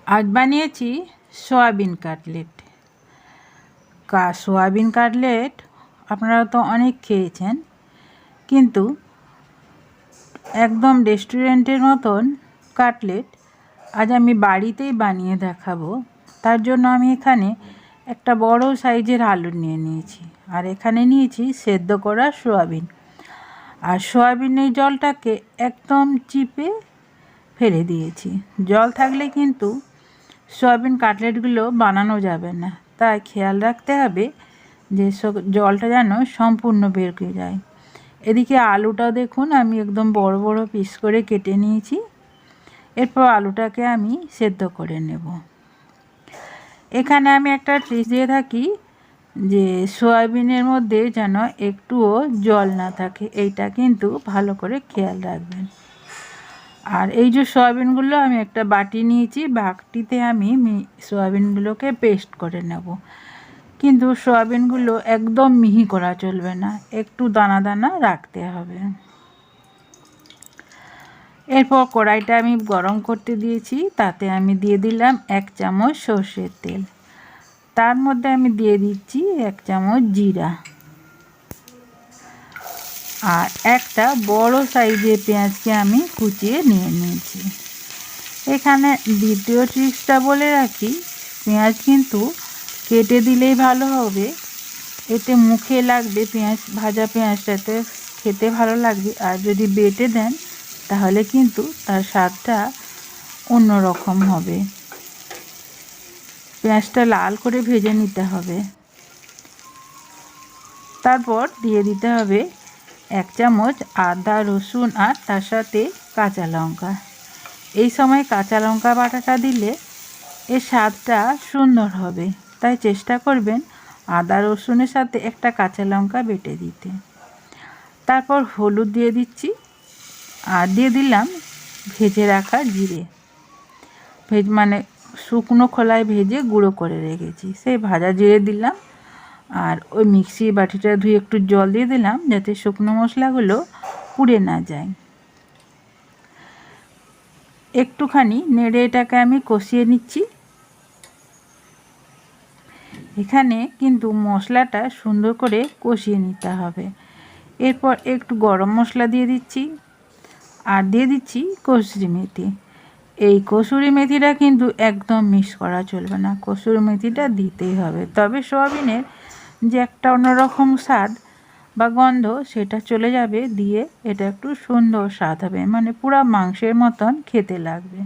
আজ বানিয়েছি soybean cutlet. Soybean cutlet আপনারা তো অনেক খেয়েছেন, কিন্তু একদম রেস্টুরেন্টের মতন কাটলেট আজ আমি বাড়িতেই বানিয়ে দেখাবো। তার জন্য আমি এখানে একটা বড় সাইজের আলু নিয়ে নিয়েছি, আর এখানে নিয়েছি সেদ্ধ করা সয়াবিন। আর সয়াবিনের জলটাকে একদম চিপে ফেলে দিয়েছি। জল থাকলে কিন্তু সয়াবিন কাটলেটগুলো বানানো যাবে না, তাই খেয়াল রাখতে হবে যে জলটা যেন সম্পূর্ণ বের হয়ে যায়। এদিকে আলুটাও দেখুন আমি একদম বড় বড় পিস করে কেটে নিয়েছি। এরপর আলুটাকে আমি সেদ্ধ করে নেব। এখানে আমি একটা ট্রিক দিয়ে থাকি যে সয়াবিনের মধ্যে যেন একটুও জল না থাকে, এইটা কিন্তু ভালো করে খেয়াল রাখবেন। আর এই যে সয়াবিনগুলো আমি একটা বাটি নিয়েছি, বাটিতে আমি সয়াবিনগুলোকে পেস্ট করে নেব। কিন্তু সয়াবিনগুলো একদম মিহি করা চলবে না, একটু দানা দানা রাখতে হবে। এরপর কড়াইটা আমি গরম করতে দিয়েছি, তাতে আমি দিয়ে দিলাম 1 চামচ সর্ষের তেল। তার মধ্যে আমি দিয়ে দিচ্ছি 1 চামচ জিরা, আর একটা বড় সাইজের পেঁয়াজকে আমি কুচিয়ে নিয়ে নিয়েছি। এখানে দ্বিতীয় ট্রিক্সটা বলে রাখি, পেঁয়াজ কিন্তু কেটে দিলেই ভালো হবে, এতে মুখে লাগবে, পেঁয়াজ ভাজা পেঁয়াজটাতে খেতে ভালো লাগবে। আর যদি বেটে দেন তাহলে কিন্তু তার স্বাদটা অন্যরকম হবে। পেঁয়াজটা লাল করে ভেজে নিতে হবে। তারপর দিয়ে দিতে হবে 1 চামচ আদা রসুন, আর তার সাথে কাঁচা লঙ্কা। এই সময় কাঁচা লঙ্কা বাটাটা দিলে এর স্বাদটা সুন্দর হবে, তাই চেষ্টা করবেন আদা রসুনের সাথে একটা কাঁচা লঙ্কা বেটে দিতে। তারপর হলুদ দিয়ে দিচ্ছি, আর দিয়ে দিলাম ভেজে রাখা জিরে। মানে শুকনো খোলায় ভেজে গুঁড়ো করে রেখেছি, সেই ভাজা জিরে দিলাম। আর ওই মিক্সির বাটিটা ধুয়ে একটু জল দিয়ে দিলাম, যাতে শুকনো মশলাগুলো পুড়ে না যায়। একটুখানি নেড়ে এটাকে আমি কষিয়ে নিচ্ছি। এখানে কিন্তু মশলাটা সুন্দর করে কষিয়ে নিতে হবে। এরপর একটু গরম মশলা দিয়ে দিচ্ছি, আর দিয়ে দিচ্ছি কসুরি মেথি। এই কসুরি মেথিটা কিন্তু একদম মিক্স করা চলবে না, কসুরি মেথিটা দিতেই হবে, তবে সয়াবিনের যে একটা অন্যরকম স্বাদ বা গন্ধ সেটা চলে যাবে, দিয়ে এটা একটু সুন্দর স্বাদ হবে, মানে পুরো মাংসের মতন খেতে লাগবে।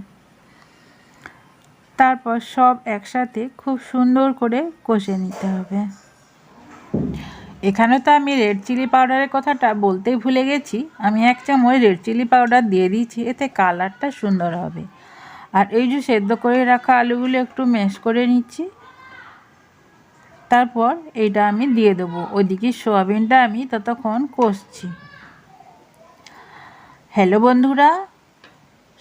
তারপর সব একসাথে খুব সুন্দর করে কষে নিতে হবে। এখানে তো আমি রেড চিলি পাউডারের কথাটা বলতেই ভুলে গেছি, আমি 1 চামচ রেড চিলি পাউডার দিয়ে দিয়েছি, এতে কালারটা সুন্দর হবে। আর এই যে সেদ্ধ করে রাখা আলুগুলো একটু ম্যাশ করে নিচ্ছি। তারপর এইটা আমি দিয়ে দেবো, ওইদিকে সয়াবিনটা আমি ততক্ষণ কষছি। হ্যালো বন্ধুরা,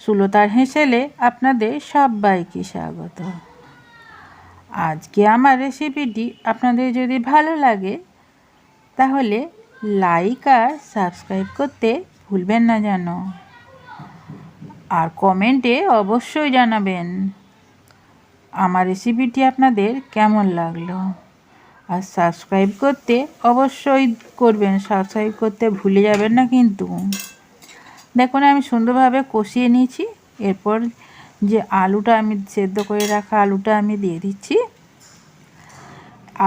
সুলতার হেসেলে আপনাদের সবাইকে স্বাগত। আজকে আমার রেসিপিটি আপনাদের যদি ভালো লাগে তাহলে লাইক আর সাবস্ক্রাইব করতে ভুলবেন না যেন, আর কমেন্টে অবশ্যই জানাবেন আমার রেসিপিটি আপনাদের কেমন লাগলো। আর সাবস্ক্রাইব করতে অবশ্যই করবেন, সাবস্ক্রাইব করতে ভুলে যাবেন না কিন্তু। দেখুন আমি সুন্দরভাবে কষিয়ে নিয়েছি। এরপর যে আলুটা আমি সেদ্ধ করে রাখা আলুটা আমি দিয়ে দিচ্ছি।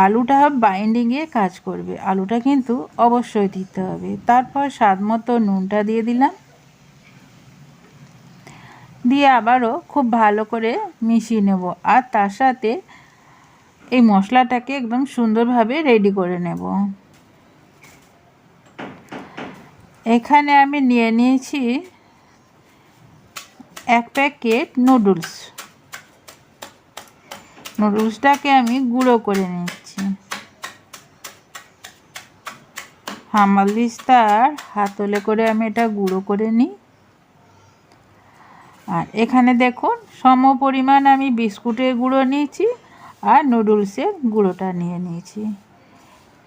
আলুটা বাইন্ডিংয়ে কাজ করবে, আলুটা কিন্তু অবশ্যই দিতে হবে। তারপর স্বাদ মতো নুনটা দিয়ে দিলাম, দিয়ে আবারও খুব ভালো করে মিশিয়ে নেব। আর তার সাথে এই মশলাটাকে একদম সুন্দরভাবে রেডি করে নেব। এখানে আমি নিয়ে নিয়েছি 1 প্যাকেট নুডলসটাকে আমি গুঁড়ো করে নিচ্ছি। হামাল দিস্তার হাতলে করে আমি এটা গুঁড়ো করে নিই। আর এখানে দেখুন সম পরিমাণ আমি বিস্কুটের গুঁড়ো নিয়েছি আর নুডলসের গুঁড়োটা নিয়ে নিয়েছি,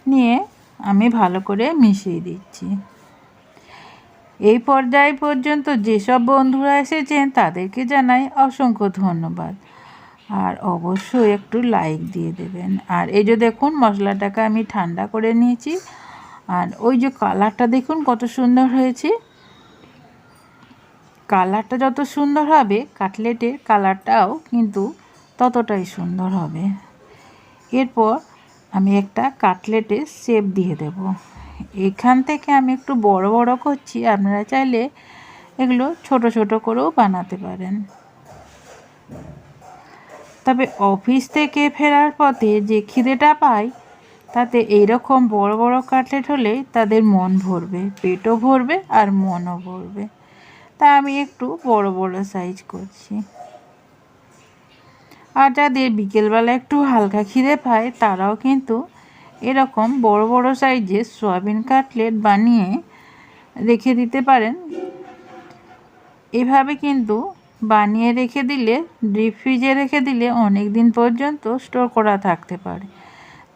নিয়ে আমি ভালো করে মিশিয়ে দিচ্ছি। এই পর্যায় পর্যন্ত যেসব বন্ধুরা এসেছেন তাদেরকে জানাই অসংখ্য ধন্যবাদ। আর অবশ্যই একটু লাইক দিয়ে দেবেন। আর এই যে দেখুন মশলাটাকে আমি ঠান্ডা করে নিয়েছি, আর ওই যে কালারটা দেখুন কত সুন্দর হয়েছে। কালারটা যত সুন্দর হবে কাটলেটের কালারটাও কিন্তু ততটাই সুন্দর হবে। এরপর আমি একটা কাটলেটের শেপ দিয়ে দেব। এখান থেকে আমি একটু বড় বড় করছি, আপনারা চাইলে এগুলো ছোট ছোট করেও বানাতে পারেন। তবে অফিস থেকে ফেরার পথে যে খিদেটা পায় তাতে এইরকম বড় বড় কাটলেট হলেই তাদের মন ভরবে, পেটও ভরবে আর মনও ভরবে। তাই আমি একটু বড় বড় সাইজ করছি। আর যাদের বিকেলবেলা একটু হালকা খিদে পায় তারাও কিন্তু এরকম বড় বড় সাইজের সয়াবিন কাটলেট বানিয়ে রেখে দিতে পারেন। এভাবে কিন্তু বানিয়ে রেখে দিলে, ডিপ ফ্রিজে রেখে দিলে অনেক দিন পর্যন্ত স্টোর করা থাকতে পারে।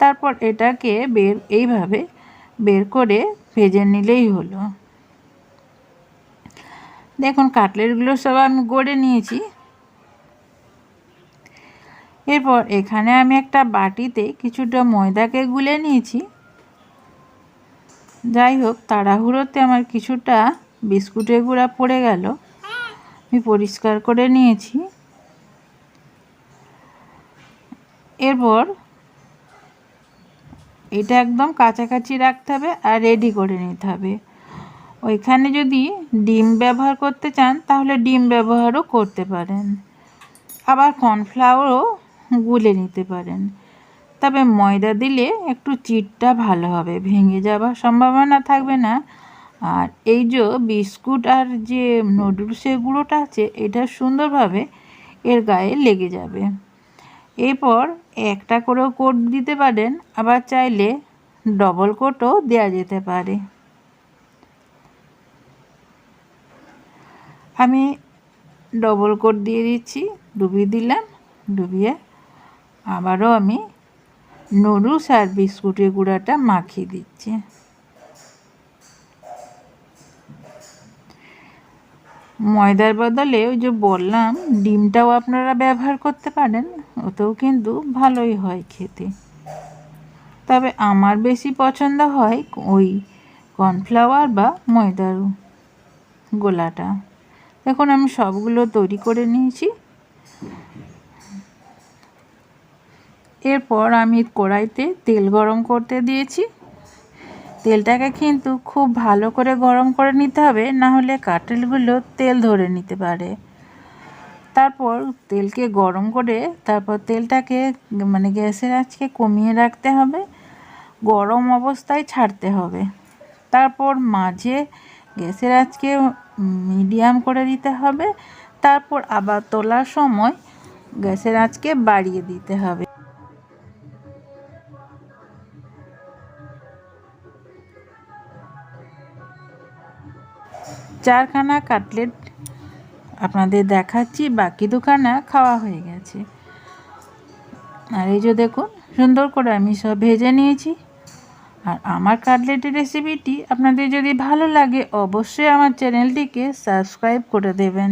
তারপর এটাকে এইভাবে বের করে ভেজে নিলেই হলো। দেখুন কাটলেটগুলো সব আমি গড়ে নিয়েছি। এরপর এখানে আমি একটা বাটিতে কিছুটা ময়দাকে গুলে নিয়েছি। যাই হোক, তাড়াহুড়োতে আমার কিছুটা বিস্কুটের গুঁড়া পড়ে গেল, আমি পরিষ্কার করে নিয়েছি। এরপর এটা একদম কাছাকাছি রাখতে হবে আর রেডি করে নিতে হবে। ওইখানে যদি ডিম ব্যবহার করতে চান তাহলে ডিম ব্যবহারও করতে পারেন, আবার কর্নফ্লাওয়ারও গুলে নিতে পারেন। তবে ময়দা দিলে একটু চিটটা ভালো হবে, ভেঙে যাওয়ার সম্ভাবনা থাকবে না। আর এই যে বিস্কুট আর যে নুডলসের গুঁড়োটা আছে এটা সুন্দরভাবে এর গায়ে লেগে যাবে। এরপর একটা করেও কোট দিতে পারেন, আবার চাইলে ডবল কোটও দেওয়া যেতে পারে। আমি ডবল কোট দিয়ে দিচ্ছি, ডুবিয়ে দিলাম। ডুবিয়ে আবারও আমি নুডলস আর বিস্কুটের গুঁড়াটা মাখিয়ে দিচ্ছি। ময়দার বদলে ওই যে বললাম ডিমটাও আপনারা ব্যবহার করতে পারেন, ওতেও কিন্তু ভালোই হয় খেতে। তবে আমার বেশি পছন্দ হয় ওই কর্নফ্লাওয়ার বা ময়দার গোলাটা। দেখুন আমি সবগুলো তৈরি করে নিয়েছি। এরপর আমি কড়াইতে তেল গরম করতে দিয়েছি। তেলটাকে কিন্তু খুব ভালো করে গরম করে নিতে হবে, না হলে কাটলেটগুলো তেল ধরে নিতে পারে। তারপর তেলকে গরম করে তারপর তেলটাকে মানে গ্যাসের আঁচকে কমিয়ে রাখতে হবে, গরম অবস্থায় ছাড়তে হবে। তারপর মাঝে গ্যাসের আঁচকে মিডিয়াম করে দিতে হবে। তারপর আবার তোলার সময় গ্যাসের আঁচকে বাড়িয়ে দিতে হবে। চারখানা কাটলেট আপনাদের দেখাচ্ছি, বাকি দুখানা খাওয়া হয়ে গেছে। আর এই যে দেখুন সুন্দর করে আমি সব ভেজে নিয়েছি। আর আমার কাটলেটের রেসিপিটি আপনাদের যদি ভালো লাগে অবশ্যই আমার চ্যানেলটিকে সাবস্ক্রাইব করে দেবেন।